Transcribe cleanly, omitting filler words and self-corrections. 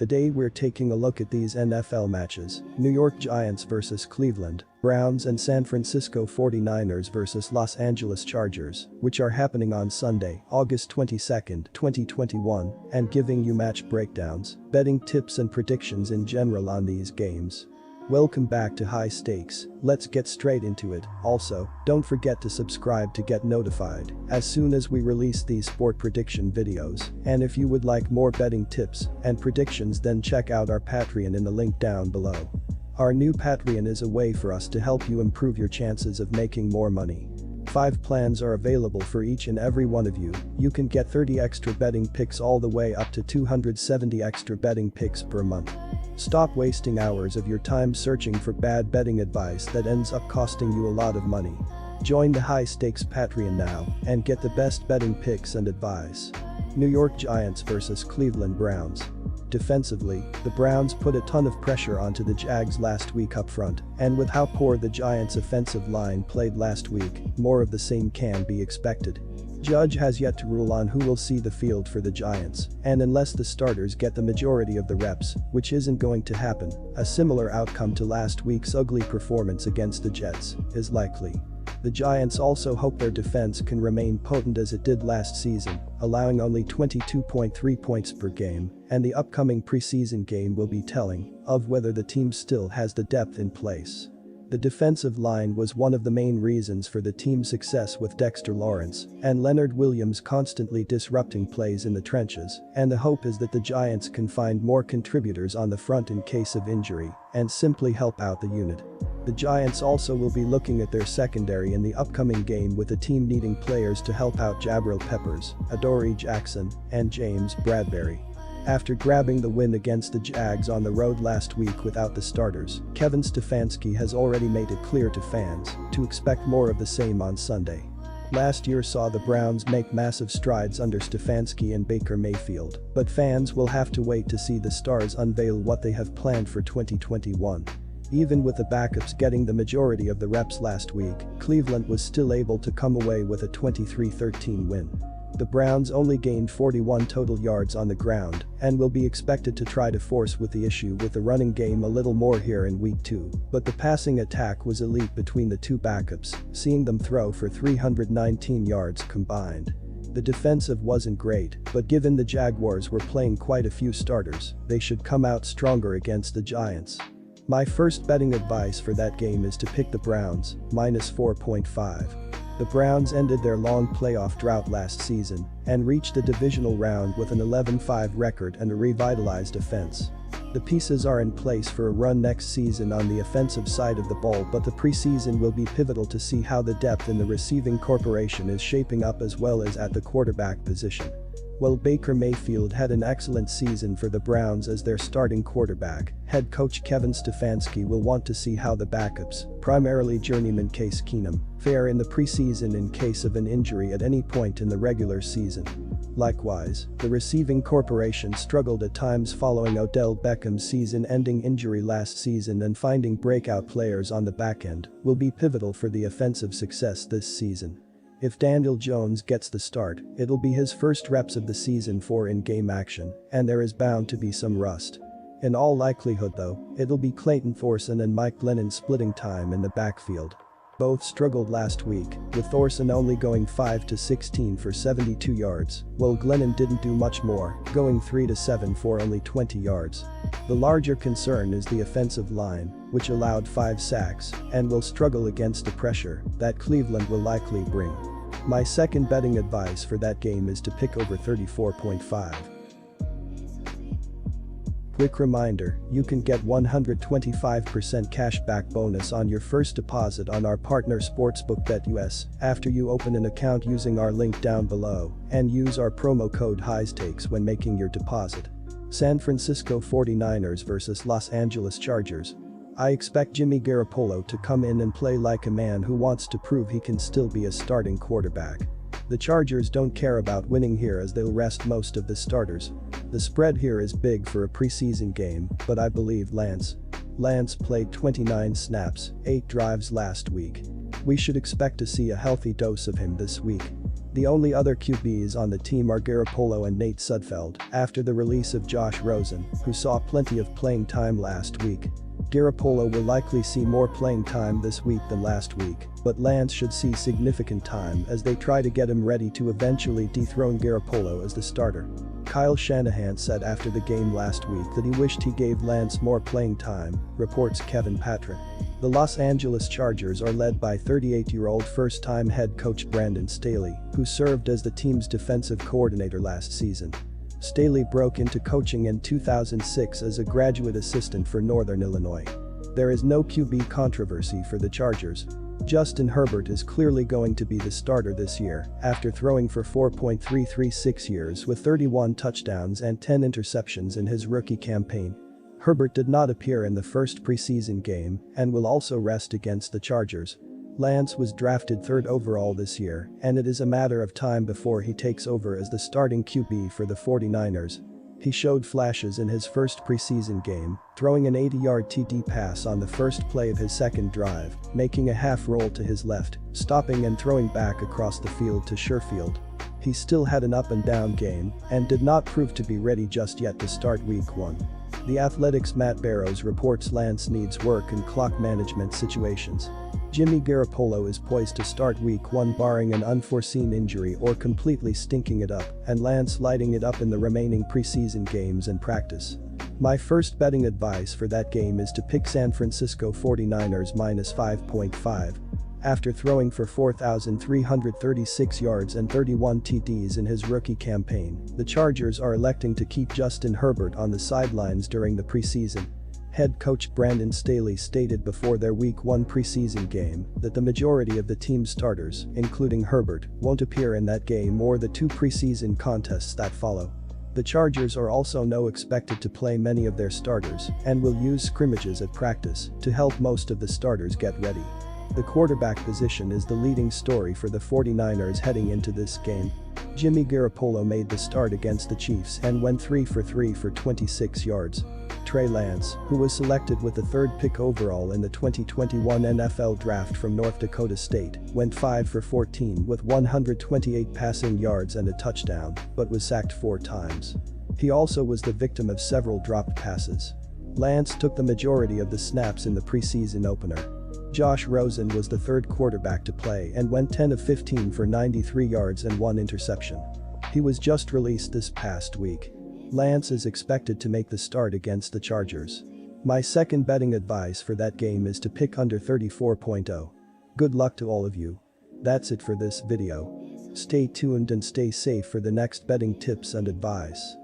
Today we're taking a look at these NFL matches: New York Giants vs Cleveland Browns and San Francisco 49ers vs Los Angeles Chargers, which are happening on Sunday, August 22, 2021, and giving you match breakdowns, betting tips and predictions in general on these games. Welcome back to High Stakes. Let's get straight into it. Also, don't forget to subscribe to get notified as soon as we release these sport prediction videos. And if you would like more betting tips and predictions, then check out our Patreon in the link down below. Our new Patreon is a way for us to help you improve your chances of making more money. 5 plans are available for each and every one of you. You can get 30 extra betting picks all the way up to 270 extra betting picks per month. Stop wasting hours of your time searching for bad betting advice that ends up costing you a lot of money. Join the High Stakes Patreon now and get the best betting picks and advice. New York Giants vs Cleveland Browns. Defensively, the Browns put a ton of pressure onto the Jags last week up front, and with how poor the Giants' offensive line played last week, more of the same can be expected. Judge has yet to rule on who will see the field for the Giants, and unless the starters get the majority of the reps, which isn't going to happen, a similar outcome to last week's ugly performance against the Jets is likely. The Giants also hope their defense can remain potent as it did last season, allowing only 22.3 points per game, and the upcoming preseason game will be telling of whether the team still has the depth in place. The defensive line was one of the main reasons for the team's success, with Dexter Lawrence and Leonard Williams constantly disrupting plays in the trenches, and the hope is that the Giants can find more contributors on the front in case of injury and simply help out the unit. The Giants also will be looking at their secondary in the upcoming game, with the team needing players to help out Jabril Peppers, Adoree Jackson, and James Bradberry. After grabbing the win against the Jags on the road last week without the starters, Kevin Stefanski has already made it clear to fans to expect more of the same on Sunday. Last year saw the Browns make massive strides under Stefanski and Baker Mayfield, but fans will have to wait to see the stars unveil what they have planned for 2021. Even with the backups getting the majority of the reps last week, Cleveland was still able to come away with a 23-13 win. The Browns only gained 41 total yards on the ground and will be expected to try to force with the issue with the running game a little more here in week 2, but the passing attack was elite between the two backups, seeing them throw for 319 yards combined. The defensive wasn't great, but given the Jaguars were playing quite a few starters, they should come out stronger against the Giants. My first betting advice for that game is to pick the Browns, -4.5. The Browns ended their long playoff drought last season and reached the divisional round with an 11-5 record and a revitalized offense. The pieces are in place for a run next season on the offensive side of the ball, but the preseason will be pivotal to see how the depth in the receiving corporation is shaping up, as well as at the quarterback position. While Baker Mayfield had an excellent season for the Browns as their starting quarterback, head coach Kevin Stefanski will want to see how the backups, primarily journeyman Case Keenum, fare in the preseason in case of an injury at any point in the regular season. Likewise, the receiving corporation struggled at times following Odell Beckham's season-ending injury last season, and finding breakout players on the back end will be pivotal for the offensive success this season. If Daniel Jones gets the start, it'll be his first reps of the season for in-game action, and there is bound to be some rust. In all likelihood though, it'll be Clayton Thorson and Mike Glennon splitting time in the backfield. Both struggled last week, with Thorson only going 5-16 for 72 yards, while Glennon didn't do much more, going 3-7 for only 20 yards. The larger concern is the offensive line, which allowed 5 sacks and will struggle against the pressure that Cleveland will likely bring. My second betting advice for that game is to pick over 34.5. Quick reminder, you can get 125% cashback bonus on your first deposit on our partner Sportsbook BetUS after you open an account using our link down below and use our promo code HIGHSTAKES when making your deposit. San Francisco 49ers vs Los Angeles Chargers. I expect Jimmy Garoppolo to come in and play like a man who wants to prove he can still be a starting quarterback. The Chargers don't care about winning here, as they'll rest most of the starters. The spread here is big for a preseason game, but I believe Lance played 29 snaps, 8 drives last week. We should expect to see a healthy dose of him this week. The only other QBs on the team are Garoppolo and Nate Sudfeld after the release of Josh Rosen, who saw plenty of playing time last week. Garoppolo will likely see more playing time this week than last week, but Lance should see significant time as they try to get him ready to eventually dethrone Garoppolo as the starter. Kyle Shanahan said after the game last week that he wished he gave Lance more playing time, reports Kevin Patrick. The Los Angeles Chargers are led by 38-year-old first-time head coach Brandon Staley, who served as the team's defensive coordinator last season. Staley broke into coaching in 2006 as a graduate assistant for Northern Illinois. There is no QB controversy for the Chargers. Justin Herbert is clearly going to be the starter this year after throwing for 4.336 years with 31 touchdowns and 10 interceptions in his rookie campaign. Herbert did not appear in the first preseason game and will also rest against the Chargers. Lance was drafted 3rd overall this year, and it is a matter of time before he takes over as the starting QB for the 49ers. He showed flashes in his first preseason game, throwing an 80-yard TD pass on the first play of his second drive, making a half roll to his left, stopping and throwing back across the field to Sherfield. He still had an up-and-down game and did not prove to be ready just yet to start Week 1. The Athletic's Matt Barrows reports Lance needs work in clock management situations. Jimmy Garoppolo is poised to start Week 1 barring an unforeseen injury or completely stinking it up, and Lance lighting it up in the remaining preseason games and practice. My first betting advice for that game is to pick San Francisco 49ers -5.5. After throwing for 4,336 yards and 31 TDs in his rookie campaign, the Chargers are electing to keep Justin Herbert on the sidelines during the preseason. Head coach Brandon Staley stated before their Week 1 preseason game that the majority of the team's starters, including Herbert, won't appear in that game or the 2 preseason contests that follow. The Chargers are also expected to play many of their starters and will use scrimmages at practice to help most of the starters get ready. The quarterback position is the leading story for the 49ers heading into this game. Jimmy Garoppolo made the start against the Chiefs and went 3 for 3 for 26 yards. Trey Lance, who was selected with the 3rd pick overall in the 2021 NFL Draft from North Dakota State, went 5 for 14 with 128 passing yards and a touchdown, but was sacked 4 times. He also was the victim of several dropped passes. Lance took the majority of the snaps in the preseason opener. Josh Rosen was the 3rd quarterback to play and went 10 of 15 for 93 yards and 1 interception. He was just released this past week. Lance is expected to make the start against the Chargers. My second betting advice for that game is to pick under 34.0. Good luck to all of you. That's it for this video. Stay tuned and stay safe for the next betting tips and advice.